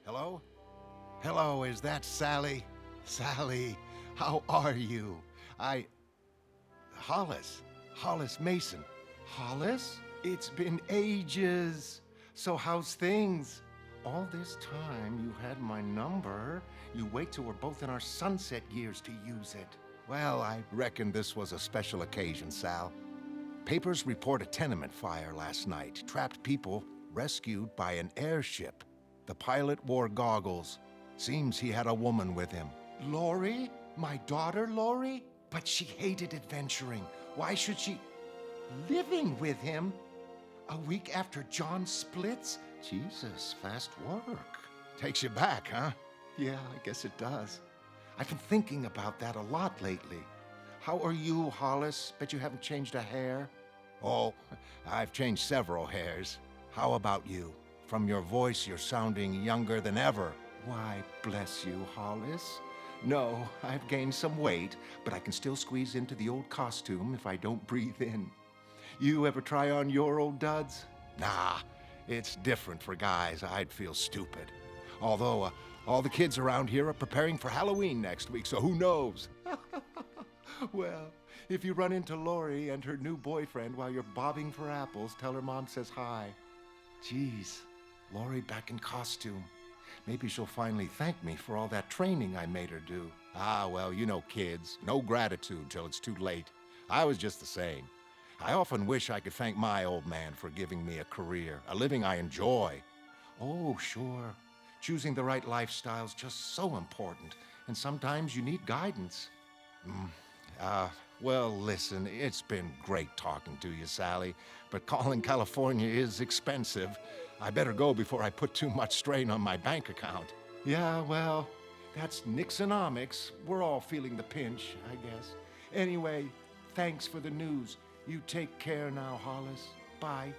Hello? Hello, is that Sally? Sally, how are you? Hollis. Hollis Mason. Hollis? It's been ages. So how's things? All this time you had my number. You wait till we're both in our sunset years to use it. Well, I reckon this was a special occasion, Sal. Papers report a tenement fire last night. Trapped people rescued by an airship. The pilot wore goggles. Seems he had a woman with him. Lori? My daughter, Lori? But she hated adventuring. Why should she... Living with him? A week after John splits? Jesus, fast work. Takes you back, huh? Yeah, I guess it does. I've been thinking about that a lot lately. How are you, Hollis? Bet you haven't changed a hair? Oh, I've changed several hairs. How about you? From your voice, you're sounding younger than ever. Why, bless you, Hollis. No, I've gained some weight, but I can still squeeze into the old costume if I don't breathe in. You ever try on your old duds? Nah, it's different for guys. I'd feel stupid. Although, all the kids around here are preparing for Halloween next week, so who knows? Well, if you run into Lori and her new boyfriend while you're bobbing for apples, tell her mom says hi. Geez, Lori back in costume. Maybe she'll finally thank me for all that training I made her do. Ah, well, you know kids. No gratitude till it's too late. I was just the same. I often wish I could thank my old man for giving me a career, a living I enjoy. Oh, sure. Choosing the right lifestyle's just so important, and sometimes you need guidance. Well, listen, it's been great talking to you, Sally, but calling California is expensive. I better go before I put too much strain on my bank account. Yeah, well, that's Nixonomics. We're all feeling the pinch, I guess. Anyway, thanks for the news. You take care now, Hollis. Bye.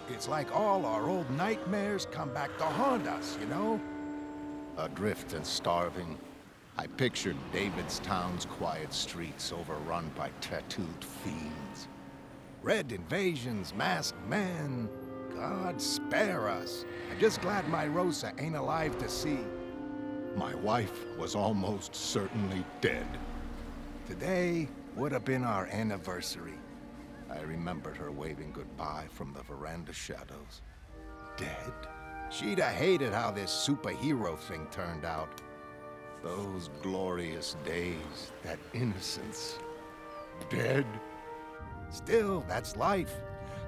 It's like all our old nightmares come back to haunt us, you know? Adrift and starving. I pictured Davidstown's quiet streets overrun by tattooed fiends. Red invasions, masked men. God spare us. I'm just glad my Rosa ain't alive to see. My wife was almost certainly dead. Today would have been our anniversary. I remembered her waving goodbye from the veranda shadows. Dead? She'd have hated how this superhero thing turned out. Those glorious days, that innocence. Dead? Still, that's life.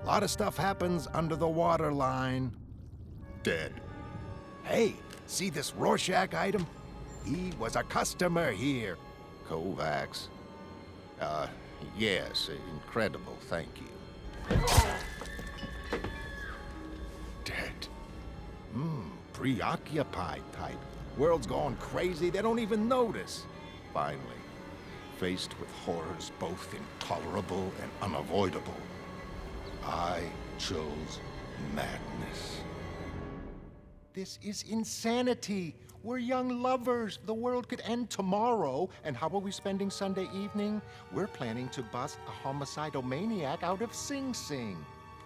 A lot of stuff happens under the waterline. Dead. Hey, see this Rorschach item? He was a customer here. Kovacs. Yes, incredible, thank you. Dead. Preoccupied type. World's gone crazy, they don't even notice. Finally, faced with horrors both intolerable and unavoidable, I chose madness. This is insanity. We're young lovers. The world could end tomorrow. And how are we spending Sunday evening? We're planning to bust a homicidal maniac out of Sing Sing.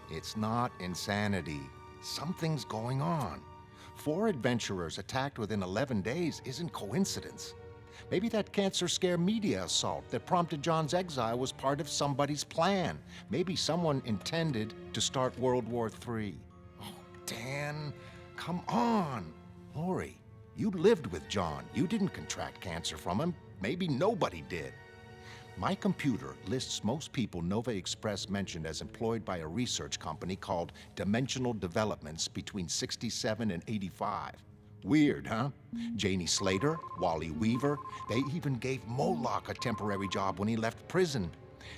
It's not insanity. Something's going on. 4 adventurers attacked within 11 days isn't coincidence. Maybe that cancer scare media assault that prompted John's exile was part of somebody's plan. Maybe someone intended to start World War III. Oh, Dan, come on. Lori, you lived with John. You didn't contract cancer from him. Maybe nobody did. My computer lists most people Nova Express mentioned as employed by a research company called Dimensional Developments between 67 and 85. Weird, huh? Janie Slater, Wally Weaver, they even gave Moloch a temporary job when he left prison.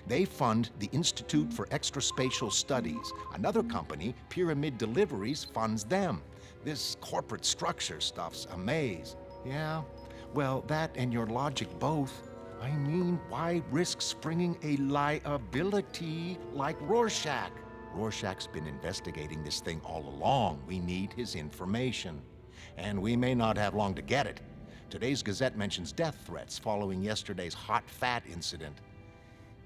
They fund the Institute for Extraspatial Studies. Another company, Pyramid Deliveries, funds them. This corporate structure stuff's a maze. Yeah, well, that and your logic both. I mean, why risk springing a liability like Rorschach? Rorschach's been investigating this thing all along. We need his information. And we may not have long to get it. Today's Gazette mentions death threats following yesterday's hot fat incident.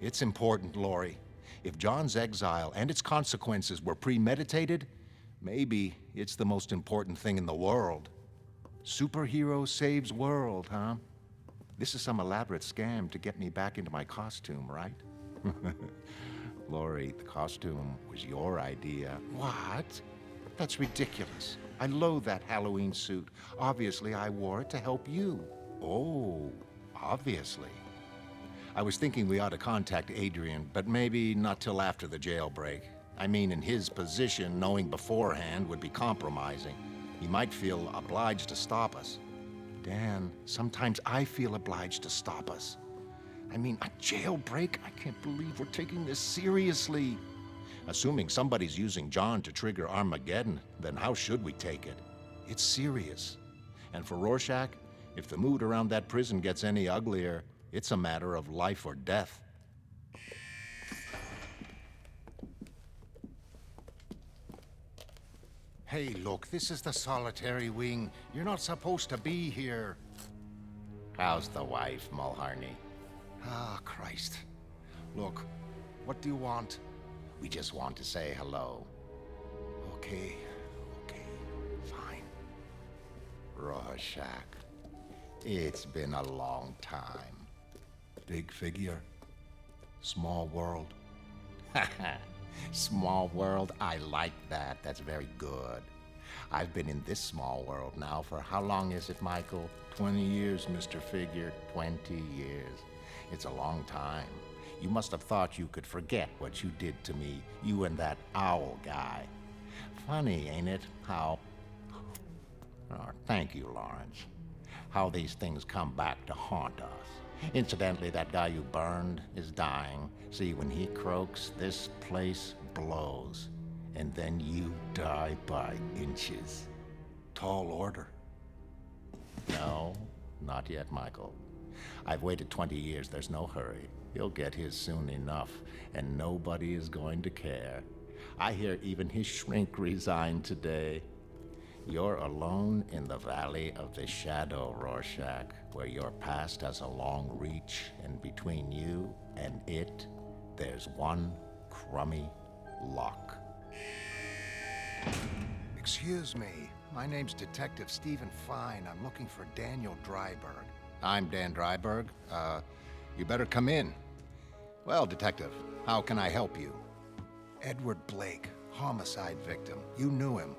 It's important, Laurie. If John's exile and its consequences were premeditated, maybe it's the most important thing in the world. Superhero saves world, huh? This is some elaborate scam to get me back into my costume, right? Laurie, the costume was your idea. What? That's ridiculous. I loathe that Halloween suit. Obviously, I wore it to help you. Oh, obviously. I was thinking we ought to contact Adrian, but maybe not till after the jailbreak. I mean, in his position, knowing beforehand would be compromising. He might feel obliged to stop us. Dan, sometimes I feel obliged to stop us. I mean, a jailbreak? I can't believe we're taking this seriously. Assuming somebody's using John to trigger Armageddon, then how should we take it? It's serious. And for Rorschach, if the mood around that prison gets any uglier, it's a matter of life or death. Hey, look, this is the solitary wing. You're not supposed to be here. How's the wife, Mulharney? Ah, Christ. Look, what do you want? We just want to say hello. Okay, fine. Rorschach, it's been a long time. Big figure, small world. Small world, I like that. That's very good. I've been in this small world now for how long is it, Michael? 20 years, Mr. Figure. 20 years. It's a long time. You must have thought you could forget what you did to me, you and that owl guy. Funny, ain't it, how... Oh, thank you, Lawrence. How these things come back to haunt us. Incidentally, that guy you burned is dying. See, when he croaks, this place blows. And then you die by inches. Tall order. No, not yet, Michael. I've waited 20 years. There's no hurry. He'll get his soon enough, and nobody is going to care. I hear even his shrink resigned today. You're alone in the Valley of the Shadow, Rorschach, where your past has a long reach, and between you and it, there's one crummy lock. Excuse me. My name's Detective Stephen Fine. I'm looking for Daniel Dryberg. I'm Dan Dryberg. You better come in. Well, Detective, how can I help you? Edward Blake, homicide victim. You knew him.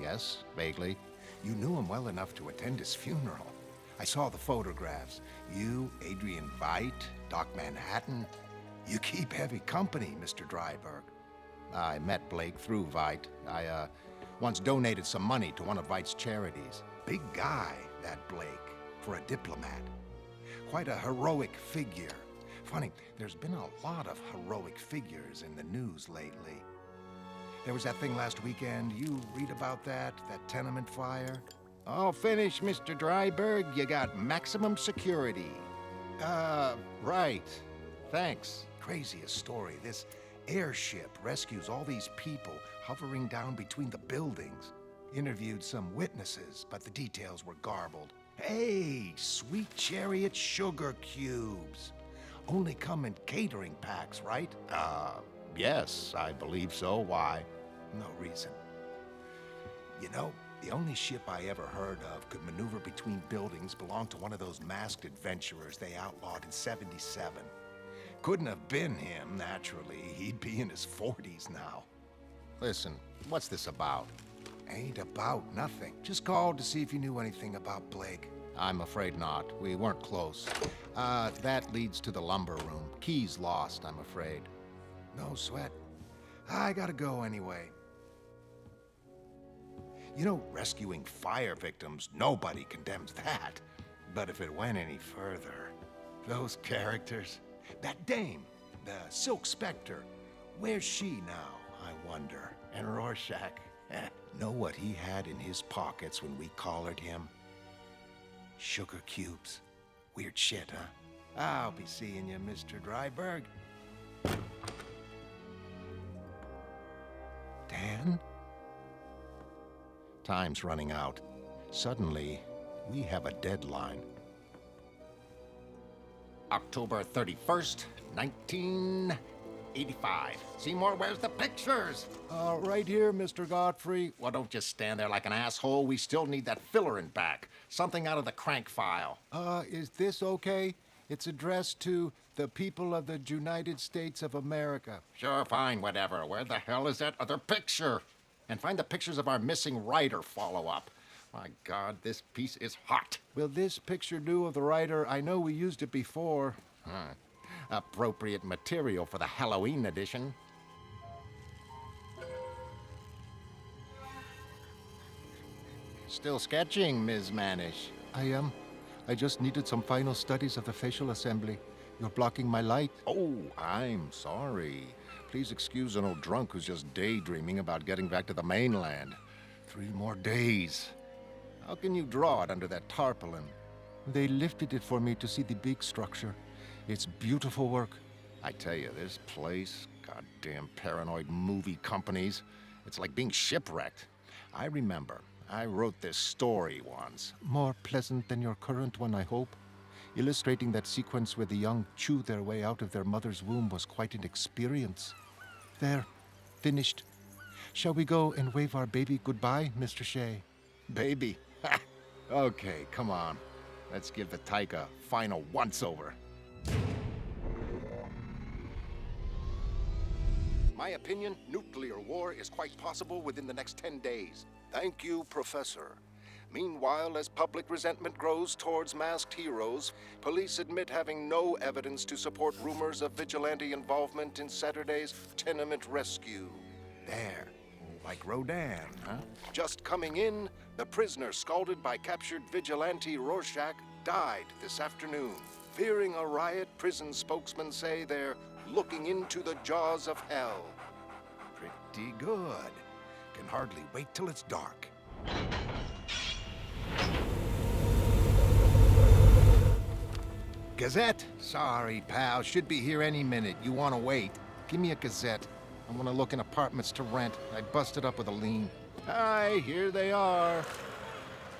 Yes, vaguely. You knew him well enough to attend his funeral. I saw the photographs. You, Adrian Veidt, Doc Manhattan. You keep heavy company, Mr. Dryberg. I met Blake through Veidt. I, once donated some money to one of Veidt's charities. Big guy, that Blake, for a diplomat. Quite a heroic figure. Funny, there's been a lot of heroic figures in the news lately. There was that thing last weekend. You read about that tenement fire? All finished, Mr. Dryberg. You got maximum security. Right. Thanks. Craziest story. This airship rescues all these people hovering down between the buildings. Interviewed some witnesses, but the details were garbled. Hey, sweet chariot sugar cubes. Only come in catering packs, right? Yes, I believe so. Why? No reason. You know, the only ship I ever heard of could maneuver between buildings belonged to one of those masked adventurers they outlawed in '77. Couldn't have been him, naturally. He'd be in his 40s now. Listen, what's this about? Ain't about nothing. Just called to see if you knew anything about Blake. I'm afraid not. We weren't close. That leads to the lumber room. Keys lost, I'm afraid. No sweat. I gotta go anyway. You know, rescuing fire victims, nobody condemns that. But if it went any further, those characters... That dame, the Silk Spectre, where's she now, I wonder? And Rorschach, know what he had in his pockets when we collared him? Sugar cubes. Weird shit, huh? I'll be seeing you, Mr. Dryberg. Time's running out. Suddenly, we have a deadline. October 31st, 1985. Seymour, where's the pictures? Right here, Mr. Godfrey. Well, don't just stand there like an asshole. We still need that filler in back. Something out of the crank file. Is this okay? It's addressed to the people of the United States of America. Sure, fine, whatever. Where the hell is that other picture? And find the pictures of our missing writer follow-up. My God, this piece is hot. Will this picture do of the writer? I know we used it before. Appropriate material for the Halloween edition. Still sketching, Ms. Manish. I am. I just needed some final studies of the facial assembly. You're blocking my light. Oh, I'm sorry. Please excuse an old drunk who's just daydreaming about getting back to the mainland. 3 more days. How can you draw it under that tarpaulin? They lifted it for me to see the big structure. It's beautiful work. I tell you, this place, goddamn paranoid movie companies, it's like being shipwrecked. I remember, I wrote this story once. More pleasant than your current one, I hope. Illustrating that sequence where the young chew their way out of their mother's womb was quite an experience. There, finished. Shall we go and wave our baby goodbye, Mr. Shea? Baby? Okay, come on. Let's give the tyke a final once-over. My opinion, nuclear war is quite possible within the next 10 days. Thank you, Professor. Meanwhile, as public resentment grows towards masked heroes, police admit having no evidence to support rumors of vigilante involvement in Saturday's tenement rescue. There, like Rodin, huh? Just coming in, the prisoner scalded by captured vigilante Rorschach died this afternoon. Fearing a riot, prison spokesmen say they're looking into the jaws of hell. Pretty good. Can hardly wait till it's dark. Gazette? Sorry, pal. Should be here any minute. You want to wait? Give me a Gazette. I want to look in apartments to rent. I busted up with a lien. Hi, here they are.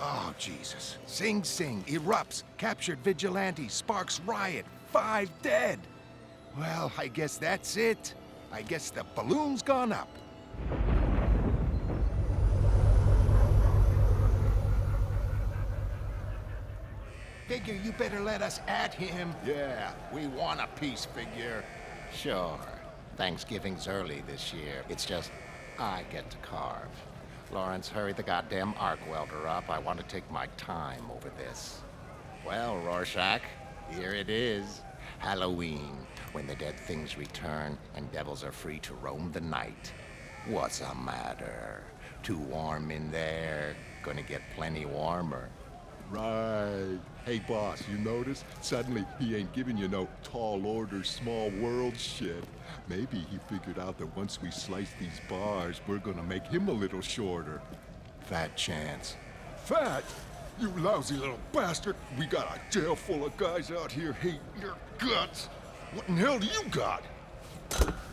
Oh, Jesus. Sing Sing erupts. Captured vigilante. Sparks riot. 5 dead. Well, I guess that's it. I guess the balloon's gone up. Figure, you better let us at him. Yeah, we want a peace figure. Sure. Thanksgiving's early this year. It's just, I get to carve. Lawrence, hurry the goddamn arc welder up. I want to take my time over this. Well, Rorschach, here it is. Halloween, when the dead things return and devils are free to roam the night. What's the matter? Too warm in there? Gonna get plenty warmer. Right. Hey, boss, you notice? Suddenly, he ain't giving you no tall order, small world shit. Maybe he figured out that once we slice these bars, we're gonna make him a little shorter. Fat chance. Fat? You lousy little bastard! We got a jail full of guys out here hating your guts! What in hell do you got?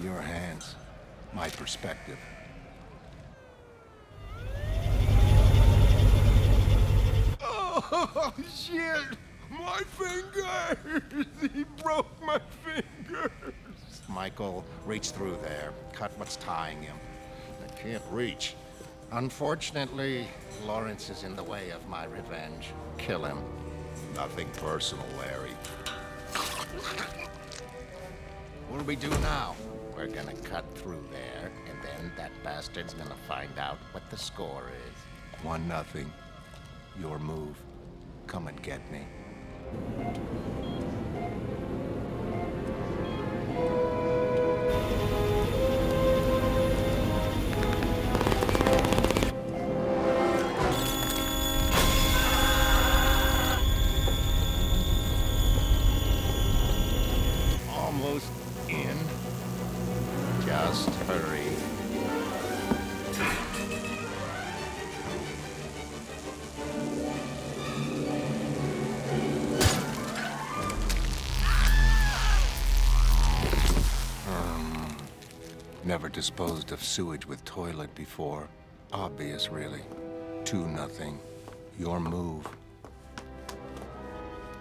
Your hands. My perspective. Oh, shit! My fingers! He broke my fingers! Michael, reach through there. Cut what's tying him. I can't reach. Unfortunately, Lawrence is in the way of my revenge. Kill him. Nothing personal, Larry. What'll we do now? We're gonna cut through there, and then that bastard's gonna find out what the score is. 1-0. Your move. Come and get me. Almost in. Just hurry. Never disposed of sewage with toilet before. Obvious, really. 2-0. Your move.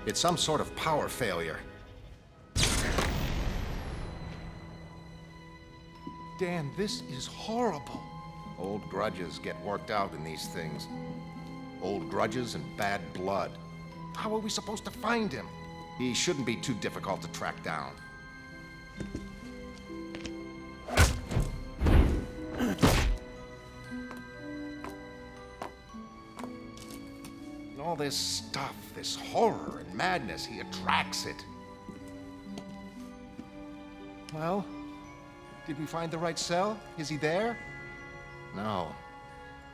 It's some sort of power failure. Dan, this is horrible. Old grudges get worked out in these things. Old grudges and bad blood. How are we supposed to find him? He shouldn't be too difficult to track down. And all this stuff, this horror and madness, he attracts it. Well, did we find the right cell? Is he there? No,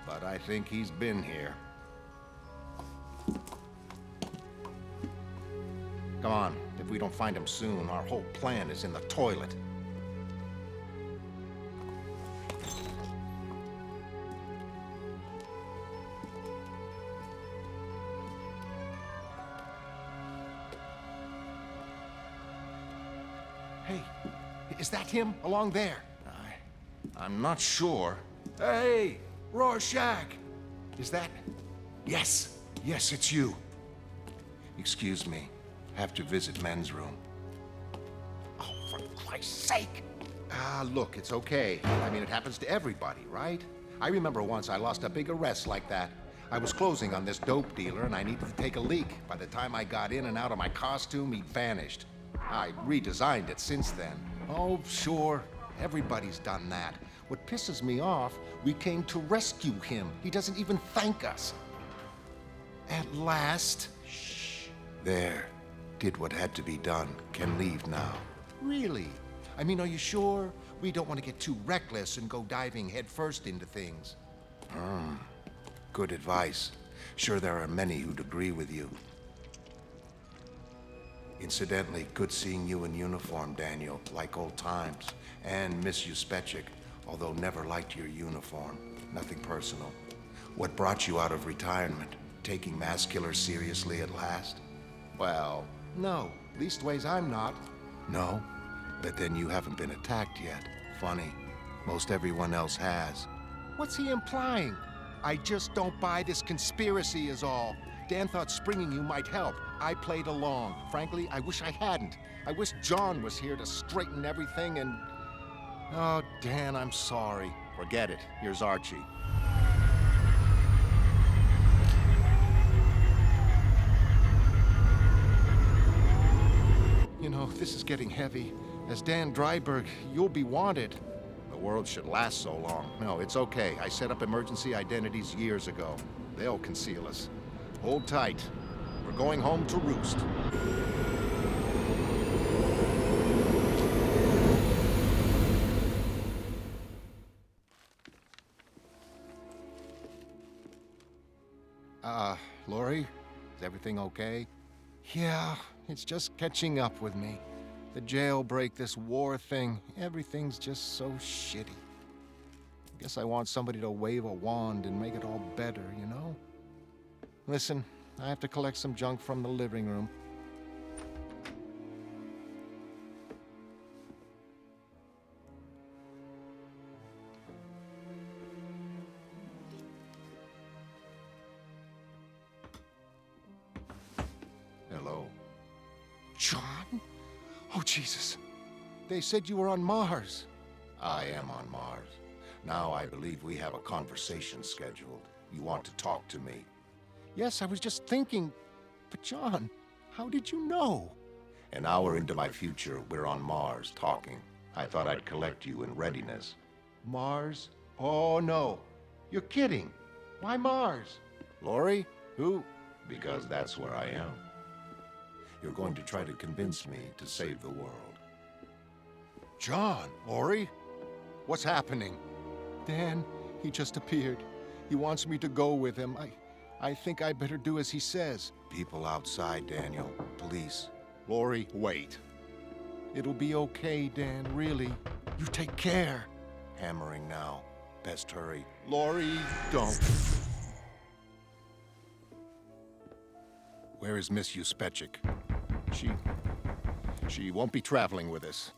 but I think he's been here. Come on, if we don't find him soon, our whole plan is in the toilet. Hey, is that him along there? I'm not sure. Hey, Rorschach! Is that... Yes, yes, it's you. Excuse me. Have to visit men's room. Oh, for Christ's sake! Look, it's okay. I mean, it happens to everybody, right? I remember once I lost a big arrest like that. I was closing on this dope dealer and I needed to take a leak. By the time I got in and out of my costume, he'd vanished. I redesigned it since then. Oh, sure. Everybody's done that. What pisses me off, we came to rescue him. He doesn't even thank us. At last... Shh. There. Did what had to be done. Can leave now. Really? I mean, are you sure? We don't want to get too reckless and go diving headfirst into things. Good advice. Sure there are many who'd agree with you. Incidentally, good seeing you in uniform, Daniel, like old times. And miss you, Spetchik, although never liked your uniform. Nothing personal. What brought you out of retirement? Taking mass killers seriously at last? Well, no. Leastways I'm not. No? But then you haven't been attacked yet. Funny. Most everyone else has. What's he implying? I just don't buy this conspiracy is all. Dan thought springing you might help. I played along. Frankly, I wish I hadn't. I wish John was here to straighten everything and... Oh, Dan, I'm sorry. Forget it. Here's Archie. You know, this is getting heavy. As Dan Dryberg, you'll be wanted. The world should last so long. No, it's okay. I set up emergency identities years ago. They'll conceal us. Hold tight. We're going home to roost. Lori? Is everything okay? Yeah, it's just catching up with me. The jailbreak, this war thing, everything's just so shitty. Guess I want somebody to wave a wand and make it all better, you know? Listen, I have to collect some junk from the living room. Hello. John? Oh, Jesus. They said you were on Mars. I am on Mars. Now I believe we have a conversation scheduled. You want to talk to me? Yes, I was just thinking. But John, how did you know? An hour into my future, we're on Mars talking. I thought I'd collect you in readiness. Mars? Oh, no. You're kidding. Why Mars? Lori? Who? Because that's where I am. You're going to try to convince me to save the world. John, Lori? What's happening? Dan, he just appeared. He wants me to go with him. I think I better do as he says. People outside, Daniel. Police. Lori, wait. It'll be okay, Dan, really. You take care. Hammering now. Best hurry. Lori, don't. Where is Miss Uspechik? She won't be traveling with us.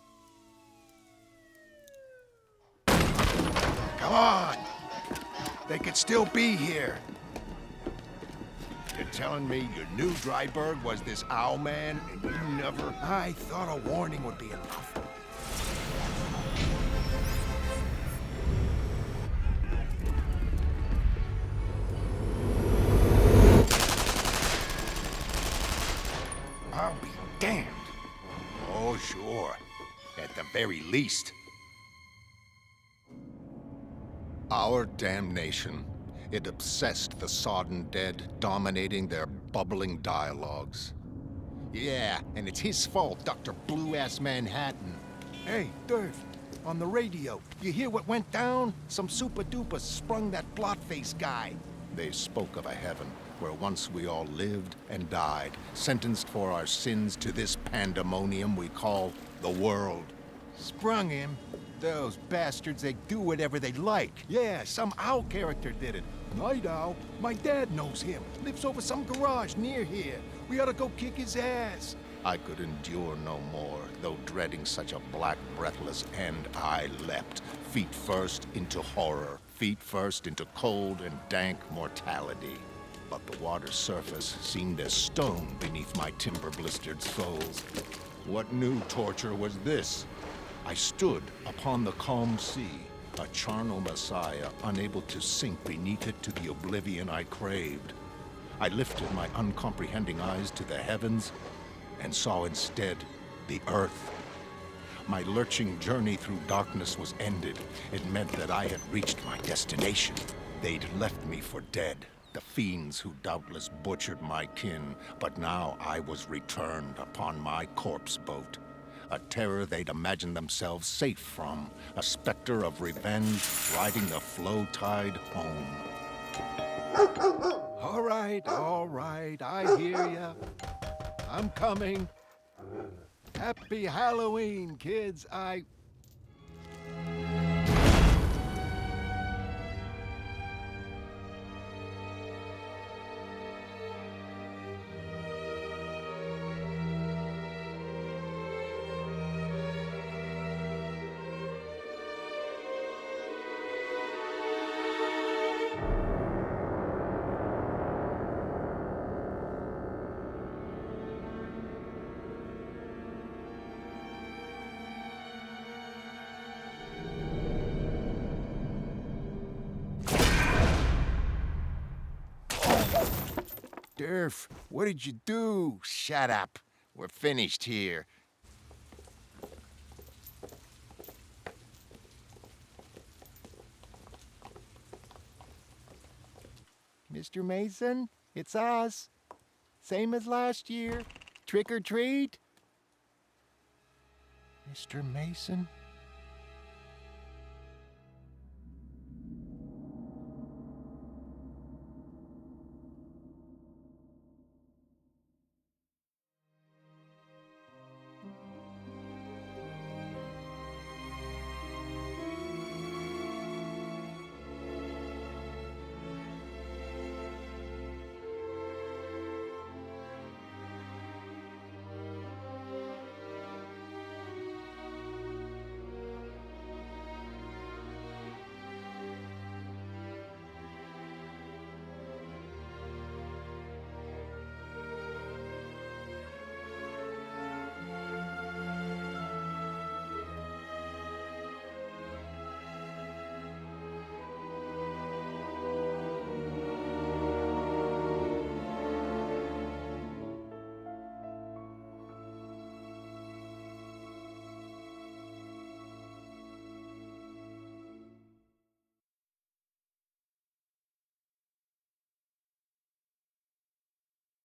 Come on! They could still be here. You're telling me you knew Dryberg was this owl man, and you never... I thought a warning would be enough. I'll be damned. Oh, sure. At the very least. Our damnation. It obsessed the sodden dead, dominating their bubbling dialogues. Yeah, and it's his fault, Dr. Blue-Ass Manhattan. Hey, Durf, on the radio, you hear what went down? Some super-duper sprung that blot-face guy. They spoke of a heaven where once we all lived and died, sentenced for our sins to this pandemonium we call the world. Sprung him? Those bastards, they do whatever they like. Yeah, some owl character did it. Night Owl? My dad knows him. Lives over some garage near here. We ought to go kick his ass. I could endure no more, though dreading such a black, breathless end, I leapt, feet first into horror, feet first into cold and dank mortality. But the water's surface seemed as stone beneath my timber-blistered soles. What new torture was this? I stood upon the calm sea, a charnel messiah unable to sink beneath it to the oblivion I craved. I lifted my uncomprehending eyes to the heavens and saw instead the earth. My lurching journey through darkness was ended. It meant that I had reached my destination. They'd left me for dead, the fiends who doubtless butchered my kin, but now I was returned upon my corpse boat. A terror they'd imagined themselves safe from, a specter of revenge riding the flow tide home. All right, I hear ya. I'm coming. Happy Halloween, kids. Durf, what did you do? Shut up. We're finished here. Mr. Mason, it's us. Same as last year. Trick or treat? Mr. Mason?